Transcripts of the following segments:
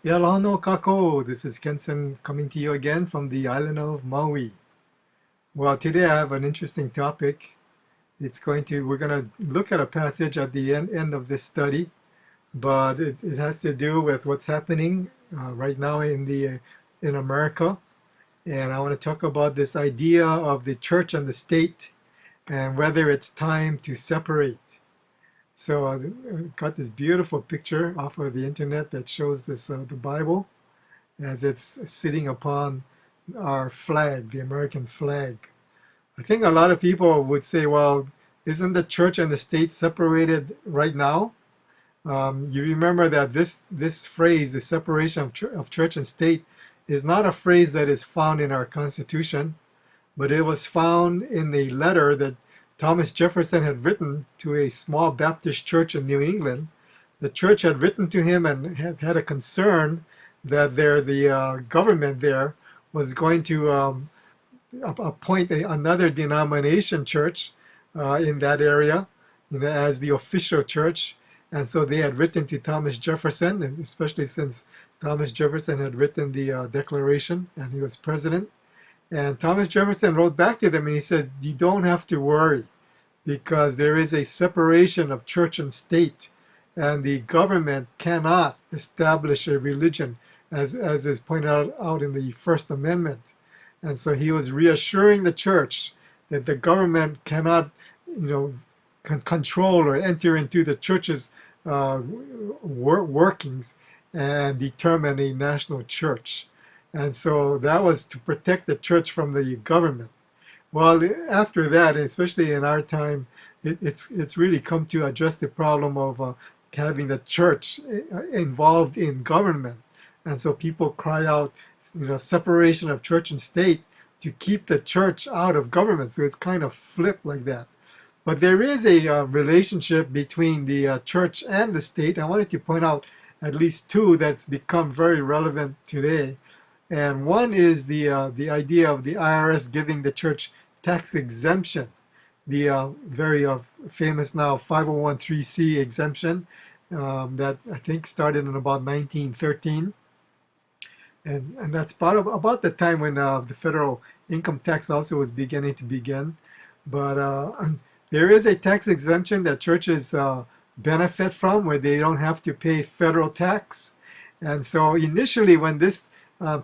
Aloha no kako. This is Kenson coming to you again from the island of Maui. Well, today I have an interesting topic. We're going to look at a passage at the end of this study, but it has to do with what's happening right now in America. And I want to talk about this idea of the church and the state and whether it's time to separate. So I got this beautiful picture off of the internet that shows the Bible as it's sitting upon our flag, the American flag. I think a lot of people would say, well, isn't the church and the state separated right now? You remember that this phrase, the separation of church and state, is not a phrase that is found in our Constitution, but it was found in the letter that Thomas Jefferson had written to a small Baptist church in New England. The church had written to him and had a concern that the government there was going to appoint another denomination church in that area, as the official church. And so they had written to Thomas Jefferson, and especially since Thomas Jefferson had written the Declaration and he was president. And Thomas Jefferson wrote back to them and he said, you don't have to worry because there is a separation of church and state, and the government cannot establish a religion, as is pointed out in the First Amendment. And so he was reassuring the church that the government cannot, control or enter into the church's workings and determine a national church. And so that was to protect the church from the government. Well, after that, especially in our time, it's really come to address the problem of having the church involved in government. And so people cry out, separation of church and state to keep the church out of government. So it's kind of flipped like that. But there is a relationship between the church and the state. I wanted to point out at least two that's become very relevant today. And one is the idea of the IRS giving the church tax exemption, the very famous now 501(c) exemption that I think started in about 1913. And that's about the time when the federal income tax also was beginning to begin. But there is a tax exemption that churches benefit from where they don't have to pay federal tax. And so initially when this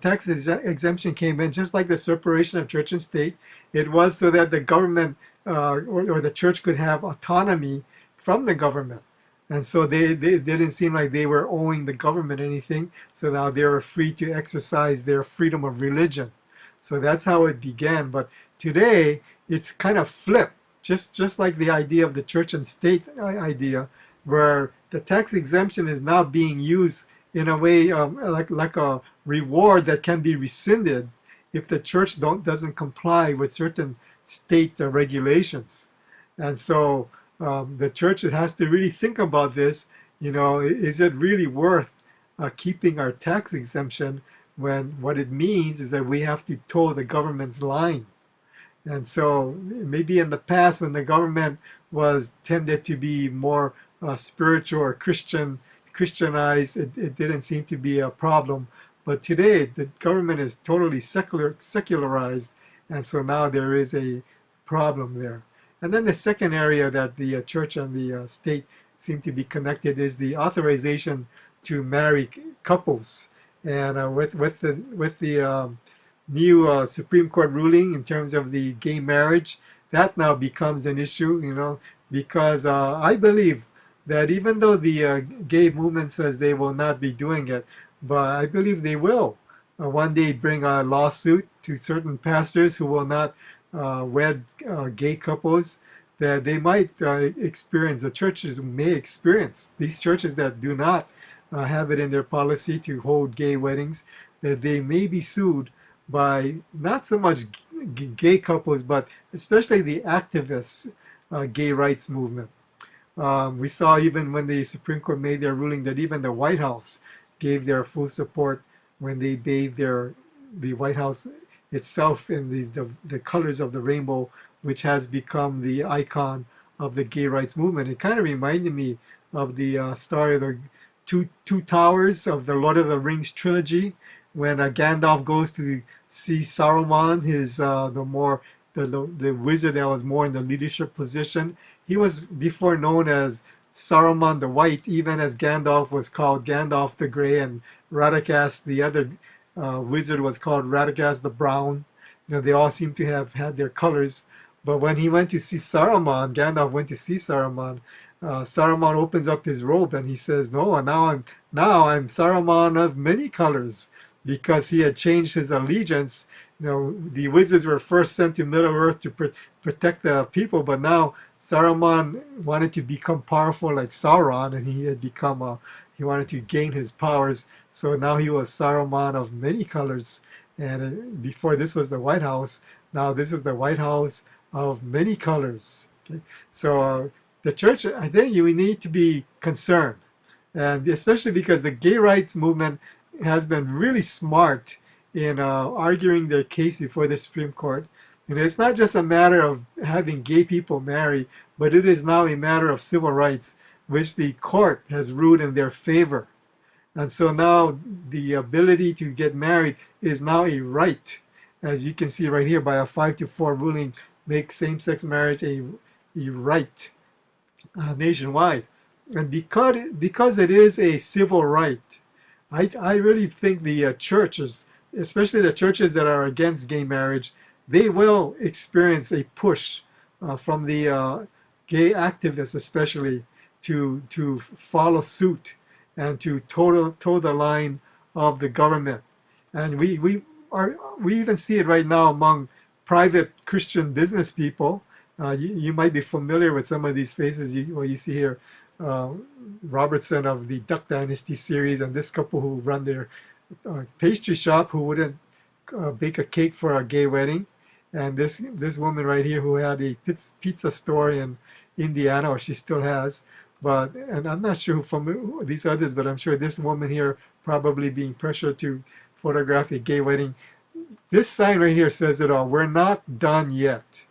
tax exemption came in, just like the separation of church and state, it was so that the government or the church could have autonomy from the government. And so they didn't seem like they were owing the government anything. So now they were free to exercise their freedom of religion. So that's how it began. But today it's kind of flipped, just like the idea of the church and state idea, where the tax exemption is now being used in a way like a reward that can be rescinded if the church doesn't comply with certain state regulations. And so the church has to really think about this. Is it really worth keeping our tax exemption when what it means is that we have to toe the government's line? And so maybe in the past when the government was tended to be more spiritual or Christianized, it didn't seem to be a problem. But today the government is totally secularized, and so now there is a problem there. And then the second area that the church and the state seem to be connected is the authorization to marry couples. And with the new Supreme Court ruling in terms of the gay marriage, that now becomes an issue, because I believe that even though the gay movement says they will not be doing it, but I believe they will one day bring a lawsuit to certain pastors who will not wed gay couples, that they might experience, the churches may experience, these churches that do not have it in their policy to hold gay weddings, that they may be sued by not so much gay couples, but especially the activists, gay rights movement. We saw even when the Supreme Court made their ruling that even the White House gave their full support when they bathed the White House itself in the colors of the rainbow, which has become the icon of the gay rights movement. It kind of reminded me of the story of the two towers of the Lord of the Rings trilogy, when Gandalf goes to see Saruman, his the wizard that was more in the leadership position. He was before known as Saruman the White, even as Gandalf was called Gandalf the Grey, and Radagast, the other wizard, was called Radagast the Brown. They all seem to have had their colors. But when he went to see Saruman, Gandalf went to see Saruman. Saruman opens up his robe and he says, "No, now I'm Saruman of many colors," because he had changed his allegiance. The wizards were first sent to Middle Earth to protect the people, but now Saruman wanted to become powerful like Sauron, and he wanted to gain his powers. So now he was Saruman of many colors. And before this was the White House, now this is the White House of many colors. Okay? So the church, I think we need to be concerned, and especially because the gay rights movement has been really smart in arguing their case before the Supreme Court. It's not just a matter of having gay people marry, but it is now a matter of civil rights, which the court has ruled in their favor. And so now the ability to get married is now a right, as you can see right here, by a 5-4 ruling, makes same-sex marriage a right nationwide. And because it is a civil right, I really think the churches, especially the churches that are against gay marriage, they will experience a push from the gay activists, especially, to follow suit and to toe the line of the government. And we even see it right now among private Christian business people. You might be familiar with some of these faces. You see here Robertson of the Duck Dynasty series, and this couple who run their pastry shop, who wouldn't bake a cake for a gay wedding, and this woman right here who had a pizza store in Indiana, or she still has. And I'm not sure from these others, but I'm sure this woman here probably being pressured to photograph a gay wedding. This sign right here says it all. We're not done yet.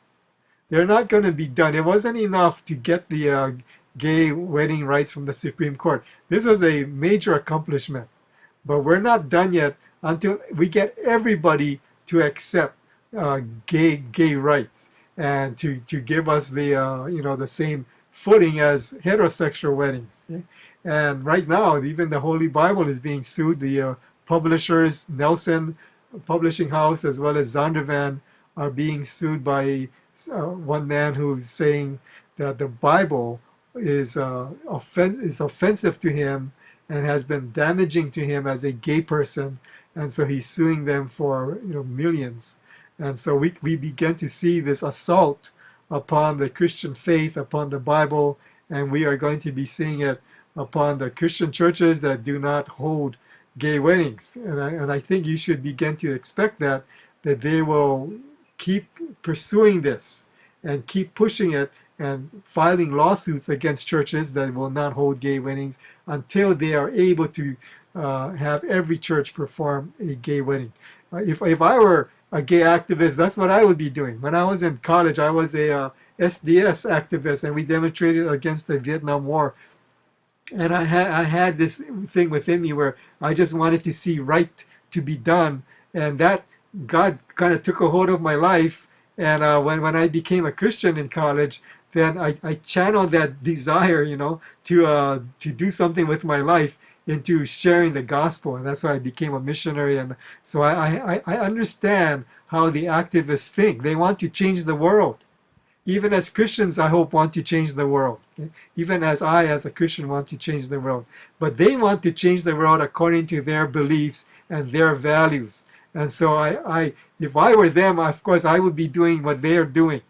They're not going to be done. It wasn't enough to get the gay wedding rights from the Supreme Court. This was a major accomplishment. But we're not done yet until we get everybody to accept gay rights and to give us the same footing as heterosexual weddings. Okay? And right now, even the Holy Bible is being sued. The publishers, Nelson Publishing House, as well as Zondervan, are being sued by one man who's saying that the Bible is offensive to him and has been damaging to him as a gay person, and so he's suing them for millions. And so we begin to see this assault upon the Christian faith, upon the Bible, and we are going to be seeing it upon the Christian churches that do not hold gay weddings. And I think you should begin to expect that they will keep pursuing this and keep pushing it and filing lawsuits against churches that will not hold gay weddings until they are able to have every church perform a gay wedding. If I were a gay activist, that's what I would be doing. When I was in college, I was a SDS activist, and we demonstrated against the Vietnam War. And I had this thing within me where I just wanted to see right to be done, and that God kind of took a hold of my life. And when I became a Christian in college, then I channeled that desire, to do something with my life into sharing the gospel, and that's why I became a missionary. And so I understand how the activists think. They want to change the world. Even as Christians, I hope, want to change the world. Even as I, as a Christian, want to change the world. But they want to change the world according to their beliefs and their values. And so if I were them, of course, I would be doing what they are doing,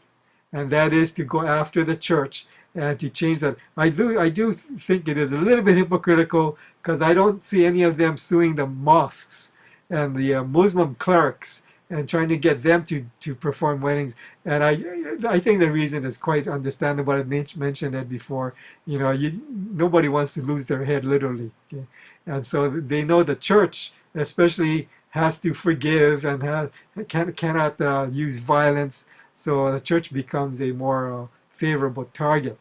and that is to go after the church and to change that. I do think it is a little bit hypocritical, because I don't see any of them suing the mosques and the Muslim clerics and trying to get them to perform weddings. And I think the reason is quite understandable. I mentioned that before. Nobody wants to lose their head, literally. Okay? And so they know the church, especially, has to forgive and cannot use violence. So the church becomes a more favorable target.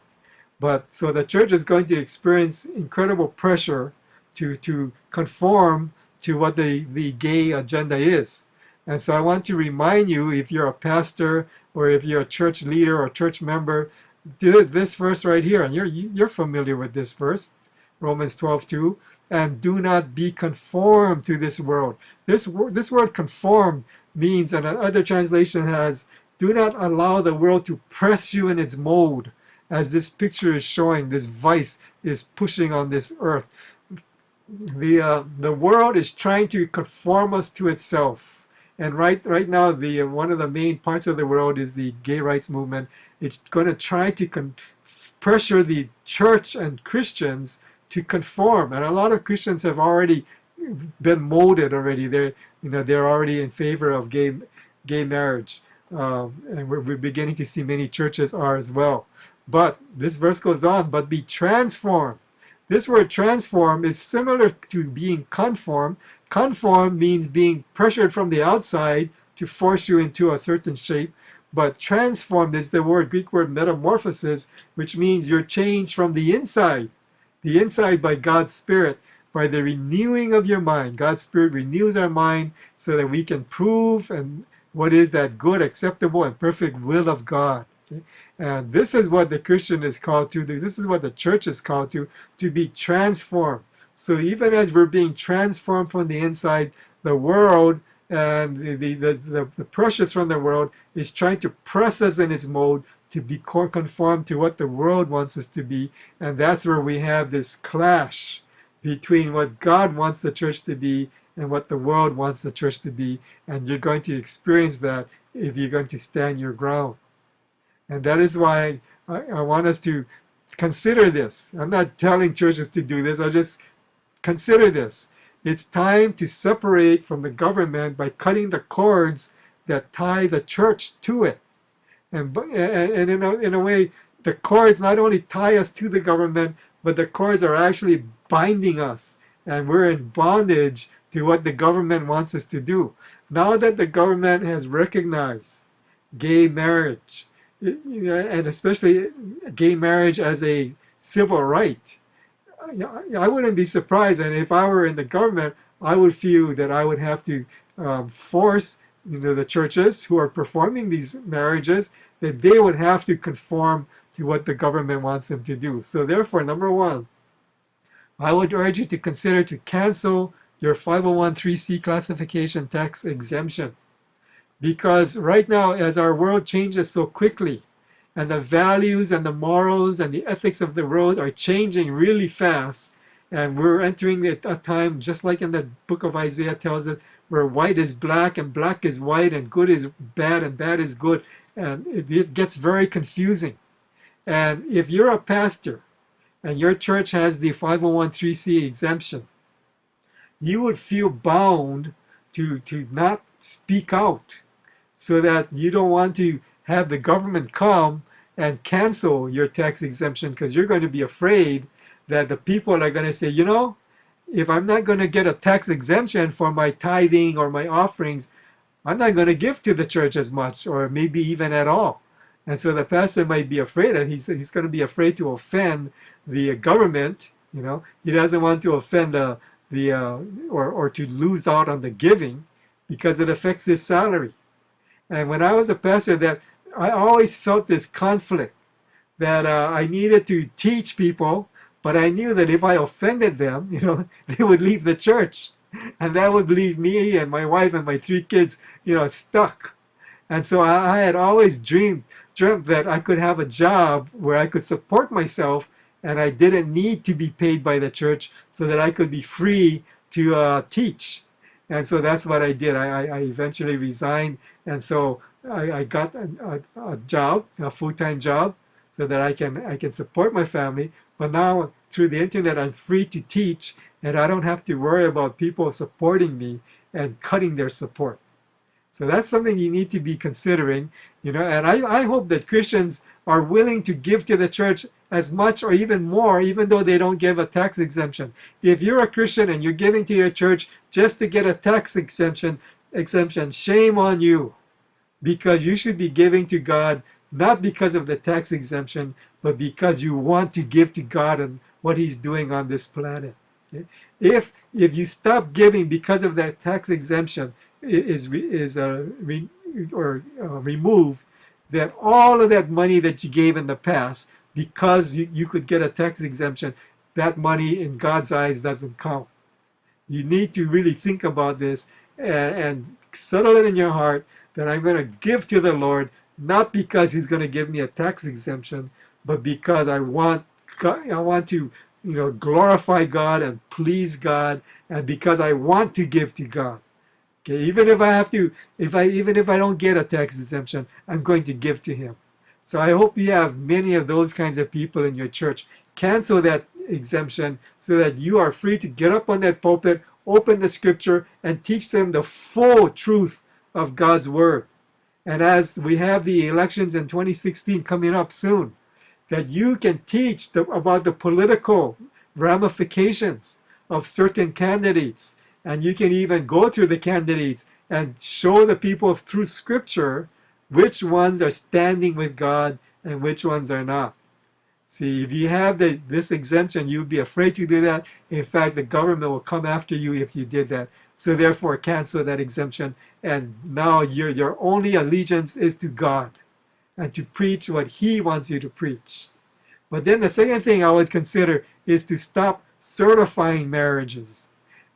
But so the church is going to experience incredible pressure to conform to what the gay agenda is. And so I want to remind you, if you're a pastor or if you're a church leader or church member, this verse right here, and you're familiar with this verse, Romans 12:2, and do not be conformed to this world. This word conformed means, and another translation has, do not allow the world to press you in its mold, as this picture is showing. This vice is pushing on this earth. The world is trying to conform us to itself. And right now, one of the main parts of the world is the gay rights movement. It's going to try to pressure the church and Christians to conform. And a lot of Christians have already been molded already. They're already in favor of gay marriage. And we're beginning to see many churches are as well. But this verse goes on, but be transformed. This word transform is similar to being conform. Conform means being pressured from the outside to force you into a certain shape. But transformed is the Greek word metamorphosis, which means you're changed from the inside. The inside by God's Spirit, by the renewing of your mind. God's Spirit renews our mind so that we can prove and what is that good, acceptable, and perfect will of God. Okay? And this is what the Christian is called to do. This is what the church is called to be transformed. So even as we're being transformed from the inside, the world and the precious from the world is trying to press us in its mold to be conformed to what the world wants us to be. And that's where we have this clash between what God wants the church to be and what the world wants the church to be. And you're going to experience that if you're going to stand your ground. And that is why I want us to consider this. I'm not telling churches to do this. I just consider this. It's time to separate from the government by cutting the cords that tie the church to it. And in a way, the cords not only tie us to the government, but the cords are actually binding us. And we're in bondage to what the government wants us to do. Now that the government has recognized gay marriage, and especially gay marriage as a civil right, I wouldn't be surprised. And if I were in the government, I would feel that I would have to force the churches who are performing these marriages, that they would have to conform to what the government wants them to do. So therefore, number one, I would urge you to consider to cancel your 501(c) classification tax exemption. Because right now, as our world changes so quickly, and the values and the morals and the ethics of the world are changing really fast, and we're entering a time, just like in the book of Isaiah tells us, where white is black and black is white and good is bad and bad is good, and it gets very confusing. And if you're a pastor and your church has the 501(c) exemption, you would feel bound to not speak out, so that you don't want to have the government come and cancel your tax exemption, because you're going to be afraid that the people are going to say, if I'm not going to get a tax exemption for my tithing or my offerings, I'm not going to give to the church as much, or maybe even at all. And so the pastor might be afraid, and he's going to be afraid to offend the government. He doesn't want to offend or to lose out on the giving, because it affects his salary. And when I was a pastor, that I always felt this conflict, that I needed to teach people, but I knew that if I offended them, they would leave the church, and that would leave me and my wife and my 3 kids, stuck. And so I had always dreamt that I could have a job where I could support myself, and I didn't need to be paid by the church, so that I could be free to teach. And so that's what I did. I eventually resigned, and so I got a job, a full-time job, so that I can support my family. But now through the internet, I'm free to teach, and I don't have to worry about people supporting me and cutting their support. So that's something you need to be considering, and I hope that Christians are willing to give to the church as much or even more, even though they don't give a tax exemption. If you're a Christian and you're giving to your church just to get a tax exemption, shame on you, because you should be giving to God not because of the tax exemption, but because you want to give to God and what He's doing on this planet. Okay? If you stop giving because of that tax exemption removed, then all of that money that you gave in the past, because you could get a tax exemption, that money in God's eyes doesn't count. You need to really think about this and settle it in your heart that I'm going to give to the Lord, not because He's going to give me a tax exemption, but because I want to, glorify God and please God, and because I want to give to God. Okay, even if I have to, even if I don't get a tax exemption, I'm going to give to Him. So I hope you have many of those kinds of people in your church. Cancel that exemption so that you are free to get up on that pulpit, open the scripture, and teach them the full truth of God's word. And as we have the elections in 2016 coming up soon, that you can teach about the political ramifications of certain candidates. And you can even go through the candidates and show the people through scripture which ones are standing with God and which ones are not. See, if you have this exemption, you'd be afraid to do that. In fact, the government will come after you if you did that. So therefore, cancel that exemption. And now your only allegiance is to God and to preach what He wants you to preach. But then the second thing I would consider is to stop certifying marriages.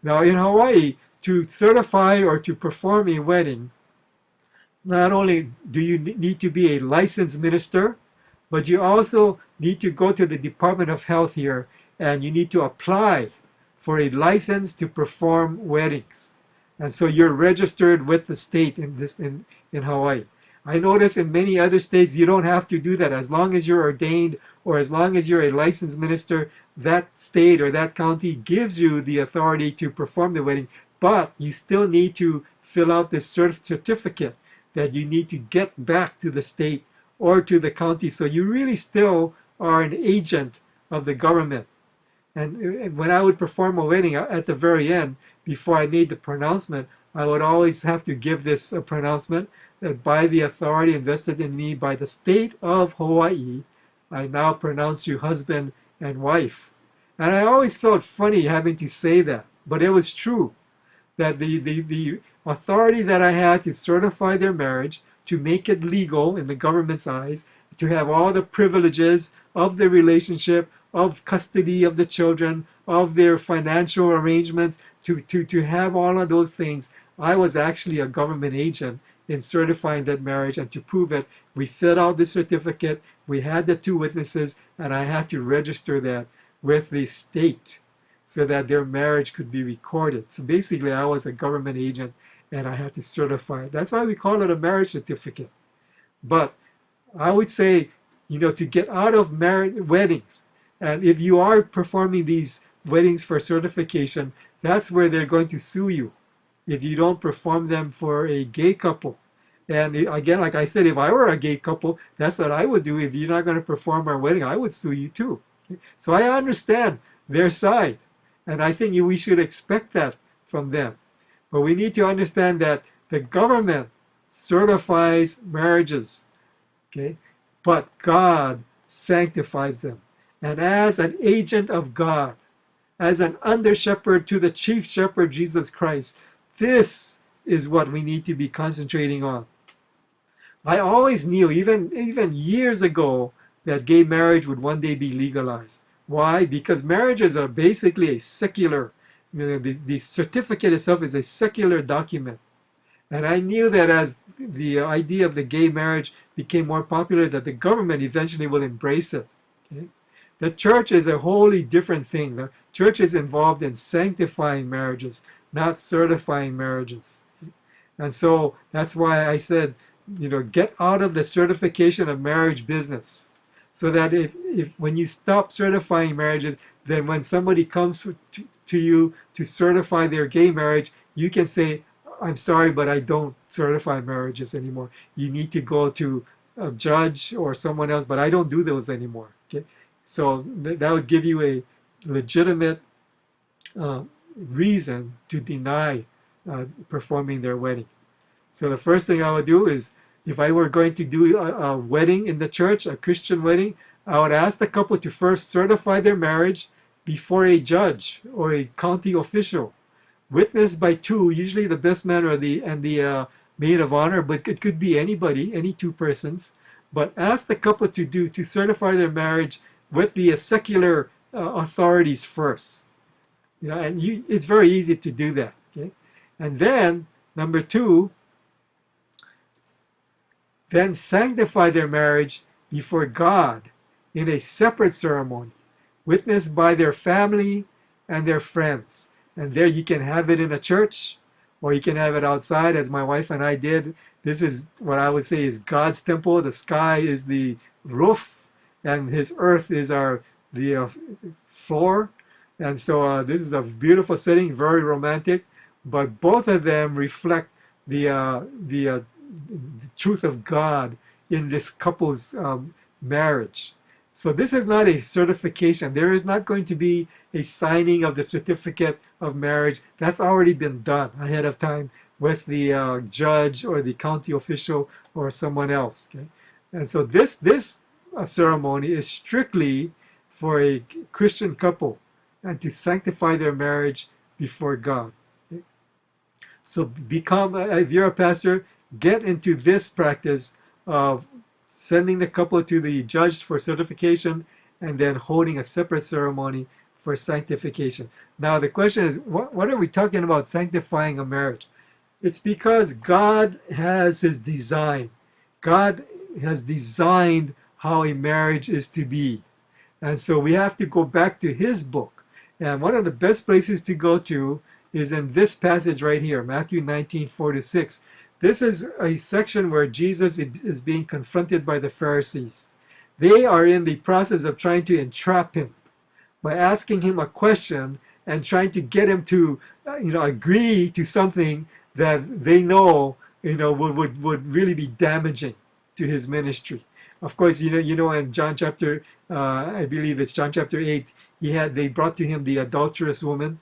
Now in Hawaii, to certify or to perform a wedding, not only do you need to be a licensed minister, but you also need to go to the Department of Health here and you need to apply for a license to perform weddings. And so you're registered with the state in Hawaii. I notice in many other states you don't have to do that. As long as you're ordained or as long as you're a licensed minister, that state or that county gives you the authority to perform the wedding, but you still need to fill out this certificate that you need to get back to the state or to the county. So you really still are an agent of the government. And when I would perform a wedding, at the very end, before I made the pronouncement, I would always have to give this pronouncement that by the authority invested in me by the state of Hawaii, I now pronounce you husband and wife. And I always felt funny having to say that, but it was true that the authority that I had to certify their marriage, to make it legal in the government's eyes, to have all the privileges of the relationship, of custody of the children, of their financial arrangements, to have all of those things. I was actually a government agent in certifying that marriage, and to prove it, we filled out the certificate, we had the two witnesses, and I had to register that with the state so that their marriage could be recorded. So basically, I was a government agent and I had to certify it. That's why we call it a marriage certificate. But I would say, to get out of weddings, and if you are performing these weddings for certification, that's where they're going to sue you if you don't perform them for a gay couple. And again, like I said, if I were a gay couple, that's what I would do. If you're not going to perform our wedding, I would sue you too. So I understand their side, and I think we should expect that from them. But we need to understand that the government certifies marriages, okay? But God sanctifies them. And as an agent of God, as an under shepherd to the chief shepherd, Jesus Christ, this is what we need to be concentrating on. I always knew, even years ago, that gay marriage would one day be legalized. Why? Because marriages are basically a secular, the certificate itself is a secular document. And I knew that as the idea of the gay marriage became more popular, that the government eventually will embrace it. Okay? The church is a wholly different thing. The church is involved in sanctifying marriages, not certifying marriages. And so that's why I said, get out of the certification of marriage business. So that if when you stop certifying marriages, then when somebody comes to you to certify their gay marriage, you can say, I'm sorry, but I don't certify marriages anymore. You need to go to a judge or someone else, but I don't do those anymore. Okay? So that would give you a legitimate reason to deny performing their wedding. So the first thing I would do is, if I were going to do a wedding in the church, a Christian wedding, I would ask the couple to first certify their marriage, before a judge or a county official, witnessed by two, usually the best man or the maid of honor, but it could be anybody, any two persons. But ask the couple to certify their marriage with the secular authorities first. And it's very easy to do that. Okay, and then number two, then sanctify their marriage before God in a separate ceremony, witnessed by their family and their friends. And there you can have it in a church, or you can have it outside, as my wife and I did. This is what I would say is God's temple. The sky is the roof, and His earth is the floor. And so this is a beautiful setting, very romantic. But both of them reflect the truth of God in this couple's marriage. So this is not a certification. There is not going to be a signing of the certificate of marriage. That's already been done ahead of time with the judge or the county official or someone else. Okay? And so this ceremony is strictly for a Christian couple and to sanctify their marriage before God. Okay? So if you're a pastor, get into this practice of sending the couple to the judge for certification and then holding a separate ceremony for sanctification. Now the question is, what are we talking about sanctifying a marriage? It's because God has His design. God has designed how a marriage is to be. And so we have to go back to His book. And one of the best places to go to is in this passage right here, Matthew 19:4-6. This is a section where Jesus is being confronted by the Pharisees. They are in the process of trying to entrap Him by asking Him a question and trying to get Him to agree to something that they know would really be damaging to His ministry. Of course, in John chapter, I believe it's John chapter 8, they brought to Him the adulterous woman,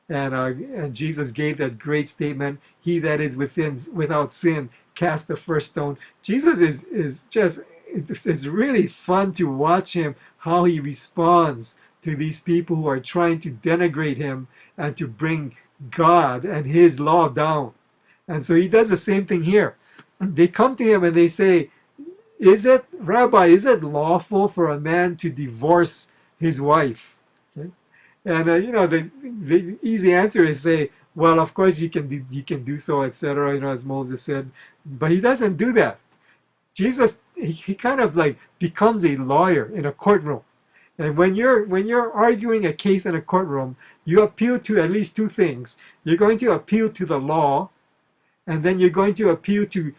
and Jesus gave that great statement, "He that is without sin, cast the first stone." Jesus is just, it's really fun to watch Him, how He responds to these people who are trying to denigrate Him and to bring God and His law down. And so He does the same thing here. They come to Him and they say, Rabbi, is it lawful for a man to divorce his wife? Okay? And the easy answer is say, well, of course you can do so, etc. As Moses said, but He doesn't do that. Jesus, he kind of like becomes a lawyer in a courtroom. And when you're arguing a case in a courtroom, you appeal to at least two things. You're going to appeal to the law, and then you're going to appeal to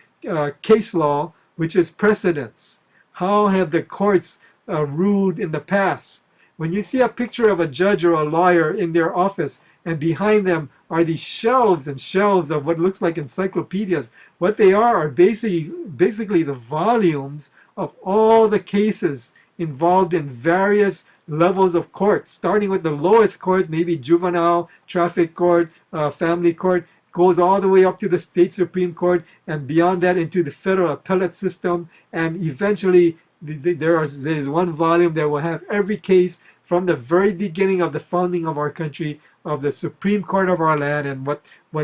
case law, which is precedents. How have the courts ruled in the past? When you see a picture of a judge or a lawyer in their office, and behind them are these shelves and shelves of what looks like encyclopedias, what they are basically the volumes of all the cases involved in various levels of courts, starting with the lowest court, maybe juvenile, traffic court, family court, goes all the way up to the state Supreme Court, and beyond that into the federal appellate system, and eventually there's one volume that will have every case from the very beginning of the founding of our country, of the Supreme Court of our land, and what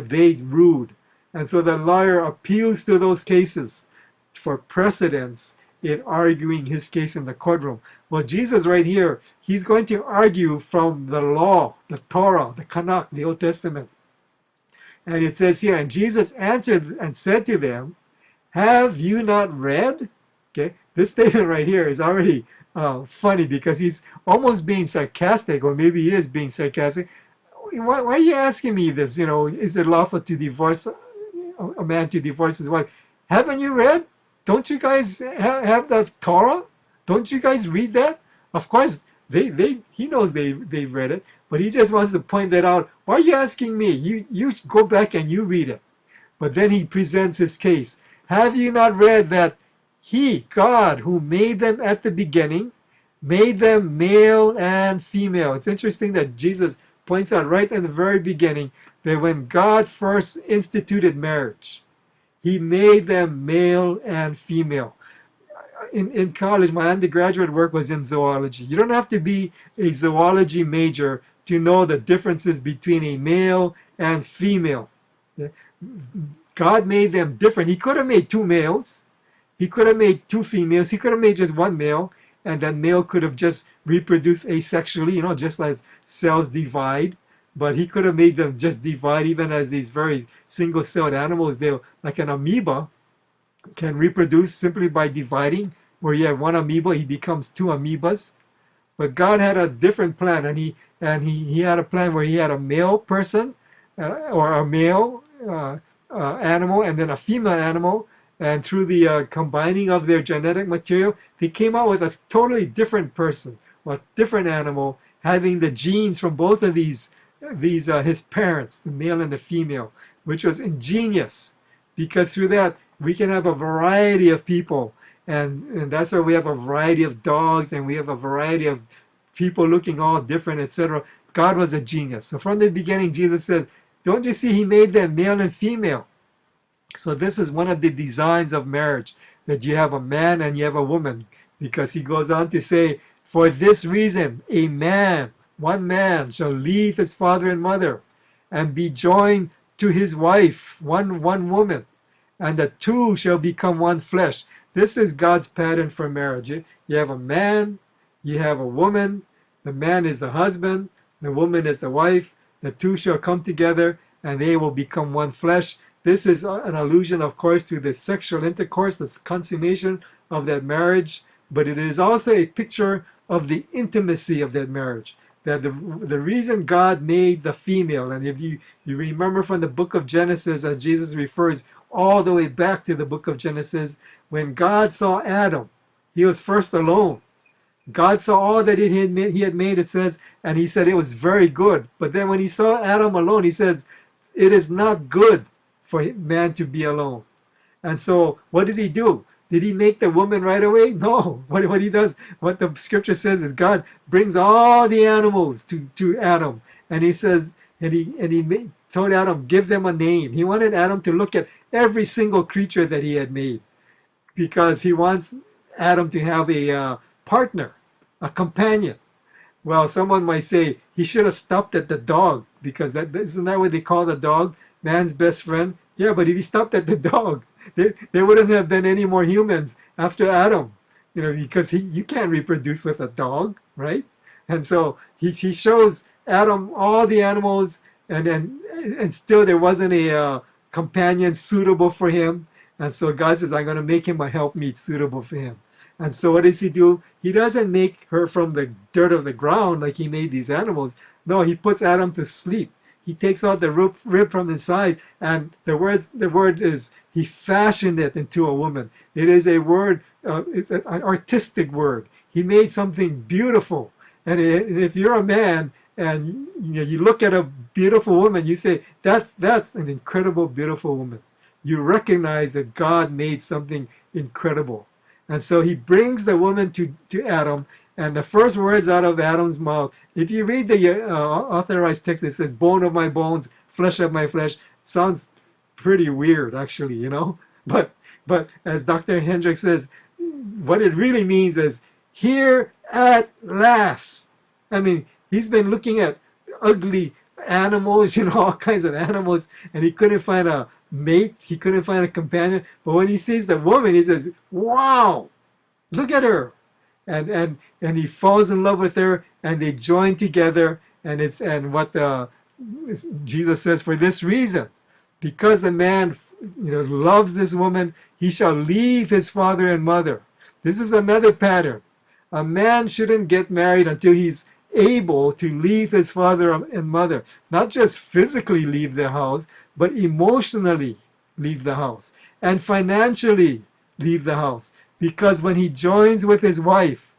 they ruled. And so the lawyer appeals to those cases for precedents in arguing his case in the courtroom. Well, Jesus right here, He's going to argue from the law, the Torah, the Tanakh, the Old Testament. And it says here, and Jesus answered and said to them, "Have you not read?" Okay, this statement right here is already funny because He's almost being sarcastic, or maybe He is being sarcastic. Why are you asking me this? Is it lawful to divorce a man to divorce his wife? Haven't you read? Don't you guys have the Torah? Don't you guys read that? Of course, He knows they've read it, but He just wants to point that out. Why are you asking me? You go back and you read it. But then He presents His case. Have you not read that He, God, who made them at the beginning, made them male and female? It's interesting that Jesus points out right in the very beginning that when God first instituted marriage, He made them male and female. in college, my undergraduate work was in zoology. You don't have to be a zoology major to know the differences between a male and female. Yeah. God made them different. He could have made two males. He could have made two females. He could have made just one male, and that male could have just reproduced asexually, just as cells divide. But he could have made them just divide, even as these very single-celled animals. They're like an amoeba can reproduce simply by dividing. Where you have one amoeba, he becomes two amoebas. But God had a different plan, and he had a plan where he had a male person or a male animal and then a female animal, and through the combining of their genetic material, they came out with a totally different person, or a different animal, having the genes from both of these his parents, the male and the female, which was ingenious, because through that we can have a variety of people, and that's why we have a variety of dogs, and we have a variety of people looking all different, etc. God was a genius. So from the beginning, Jesus said, don't you see he made them male and female? So this is one of the designs of marriage, that you have a man and you have a woman, because he goes on to say, for this reason, one man shall leave his father and mother and be joined to his wife, one woman, and the two shall become one flesh. This is God's pattern for marriage. You have a man, you have a woman, the man is the husband, the woman is the wife, the two shall come together and they will become one flesh. This is an allusion, of course, to the sexual intercourse, the consummation of that marriage, but it is also a picture of the intimacy of that marriage. That the reason God made the female, and if you remember from the book of Genesis, as Jesus refers all the way back to the book of Genesis, when God saw Adam, he was first alone. God saw all that he had made, it says, and he said it was very good. But then when he saw Adam alone, he says, it is not good for man to be alone. And so what did he do? Did he make the woman right away? No. What he does, what the scripture says is God brings all the animals to Adam. And he says, and he told Adam, give them a name. He wanted Adam to look at every single creature that he had made, because he wants Adam to have a partner, a companion. Well, someone might say he should have stopped at the dog, because isn't that what they call the dog? Man's best friend. Yeah, but if he stopped at the dog, there wouldn't have been any more humans after Adam, because you can't reproduce with a dog, right? And so he shows Adam all the animals, and still there wasn't a companion suitable for him. And so God says, I'm going to make him a helpmeet suitable for him. And so what does he do? He doesn't make her from the dirt of the ground like he made these animals. No, he puts Adam to sleep. He takes out the rib from his side, and the word is he fashioned it into a woman. It is a word, it's an artistic word. He made something beautiful. And if you're a man and you look at a beautiful woman, you say, that's an incredible, beautiful woman. You recognize that God made something incredible. And so he brings the woman to Adam, and the first words out of Adam's mouth, if you read the authorized text, it says, bone of my bones, flesh of my flesh. Sounds pretty weird, actually, But as Dr. Hendricks says, what it really means is, here at last. I mean, he's been looking at ugly animals, all kinds of animals, and he couldn't find a mate, he couldn't find a companion. But when he sees the woman, he says, wow, look at her. And he falls in love with her, and they join together, and what Jesus says, for this reason, because the man loves this woman, he shall leave his father and mother. This is another pattern. A man shouldn't get married until he's able to leave his father and mother, not just physically leave the house, but emotionally leave the house and financially leave the house. Because when he joins with his wife,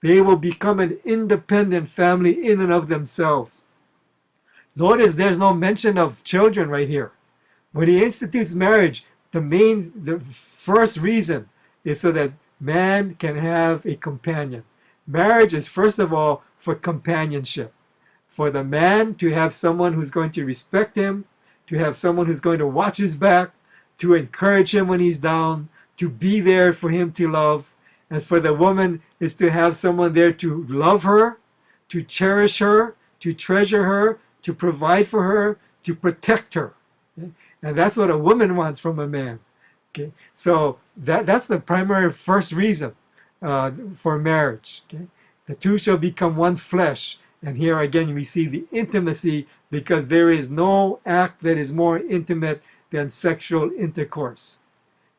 they will become an independent family in and of themselves. Notice there's no mention of children right here. When he institutes marriage, the first reason is so that man can have a companion. Marriage is first of all for companionship. For the man to have someone who's going to respect him, to have someone who's going to watch his back, to encourage him when he's down, to be there for him to love. And for the woman is to have someone there to love her, to cherish her, to treasure her, to provide for her, to protect her. Okay? And that's what a woman wants from a man. Okay? So that's the primary first reason for marriage. Okay? The two shall become one flesh. And here again we see the intimacy, because there is no act that is more intimate than sexual intercourse.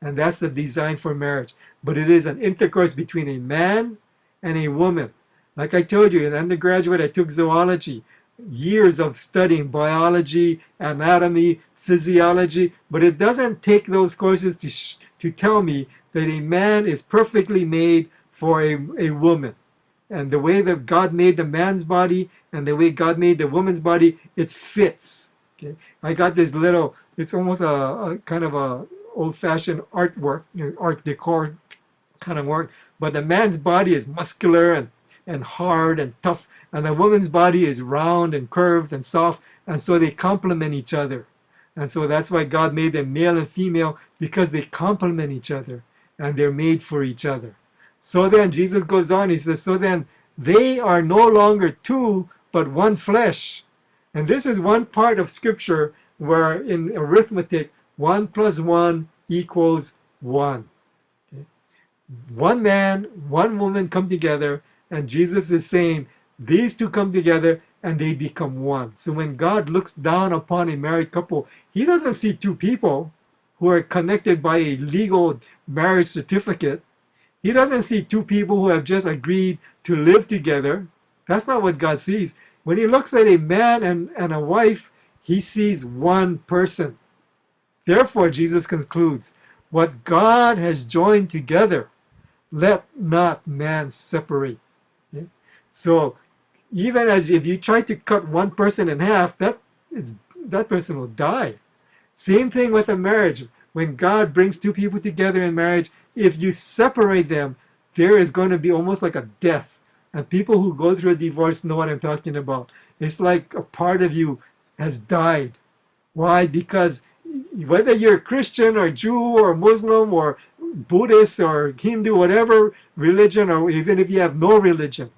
And that's the design for marriage. But it is an intercourse between a man and a woman. Like I told you, in undergraduate, I took zoology, years of studying biology, anatomy, physiology, but it doesn't take those courses to tell me that a man is perfectly made for a woman. And the way that God made the man's body and the way God made the woman's body, it fits. Okay? I got this little, it's almost a kind of a old-fashioned artwork, art decor kind of work, but the man's body is muscular and hard and tough, and the woman's body is round and curved and soft, and so they complement each other. And so that's why God made them male and female, because they complement each other and they're made for each other. So then Jesus goes on, he says, so then they are no longer two, but one flesh. And this is one part of Scripture where in arithmetic, 1 + 1 = 1. Okay? One man, one woman come together, and Jesus is saying, these two come together and they become one. So when God looks down upon a married couple, he doesn't see two people who are connected by a legal marriage certificate. He doesn't see two people who have just agreed to live together. That's not what God sees. When he looks at a man and a wife, he sees one person. Therefore, Jesus concludes, what God has joined together, let not man separate. Okay? So even as if you try to cut one person in half, that person will die. Same thing with a marriage. When God brings two people together in marriage, if you separate them, there is going to be almost like a death. And people who go through a divorce know what I'm talking about. It's like a part of you has died. Why? Because whether you're Christian or Jew or Muslim or Buddhist or Hindu, whatever religion, or even if you have no religion,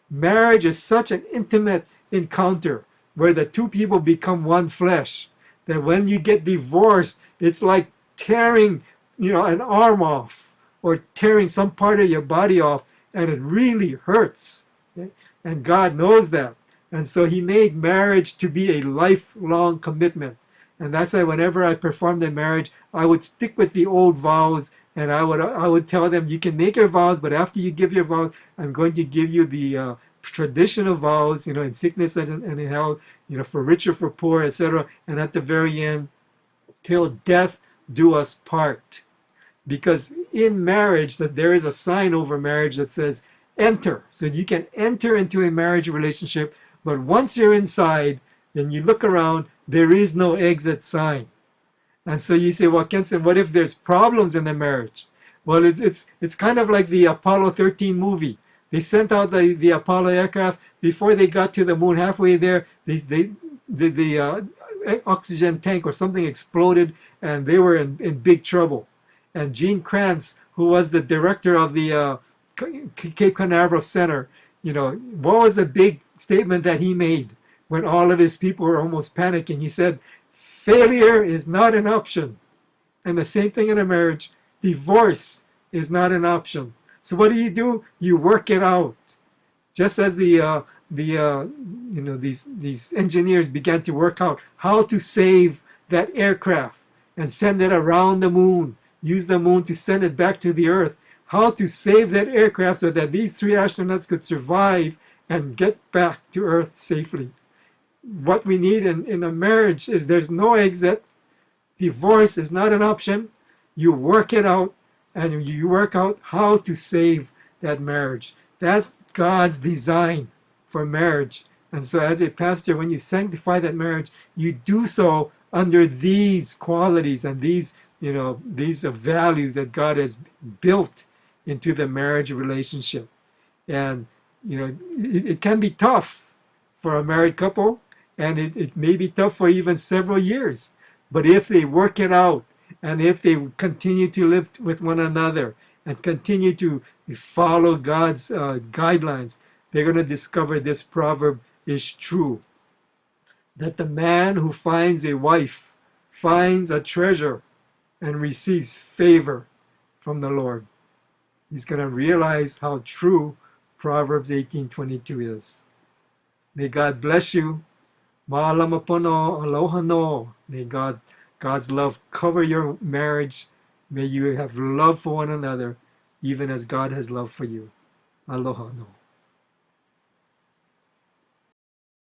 marriage is such an intimate encounter where the two people become one flesh that when you get divorced, it's like tearing, an arm off or tearing some part of your body off, and it really hurts. Okay? And God knows that. And so he made marriage to be a lifelong commitment. And that's why whenever I performed a marriage, I would stick with the old vows, and I would tell them, you can make your vows, but after you give your vows, I'm going to give you the traditional vows, in sickness and in health, for rich or for poor, etc. And at the very end, till death do us part. Because in marriage, that there is a sign over marriage that says, enter. So you can enter into a marriage relationship, but once you're inside, then you look around, there is no exit sign. And so you say, well, Kenson, what if there's problems in the marriage? Well, it's kind of like the Apollo 13 movie. They sent out the Apollo aircraft. Before they got to the moon, halfway there, the oxygen tank or something exploded, and they were in big trouble. And Gene Kranz, who was the director of the Cape Canaveral Center, what was the big statement that he made when all of his people were almost panicking? He said, failure is not an option. And the same thing in a marriage. Divorce is not an option. So what do? You work it out. Just as these engineers began to work out how to save that aircraft and send it around the moon, use the moon to send it back to the earth, how to save that aircraft so that these 3 astronauts could survive and get back to earth safely. What we need in a marriage is there's no exit. Divorce is not an option. You work it out, and you work out how to save that marriage. That's God's design for marriage. And so as a pastor, when you sanctify that marriage, you do so under these qualities and these values that God has built into the marriage relationship. And it can be tough for a married couple, and it may be tough for even several years. But if they work it out, and if they continue to live with one another, and continue to follow God's guidelines, they're going to discover this proverb is true. That the man who finds a wife finds a treasure and receives favor from the Lord. He's going to realize how true Proverbs 18:22 is. May God bless you. Ma'alama po no, aloha no. May God's love cover your marriage. May you have love for one another, even as God has love for you. Aloha no.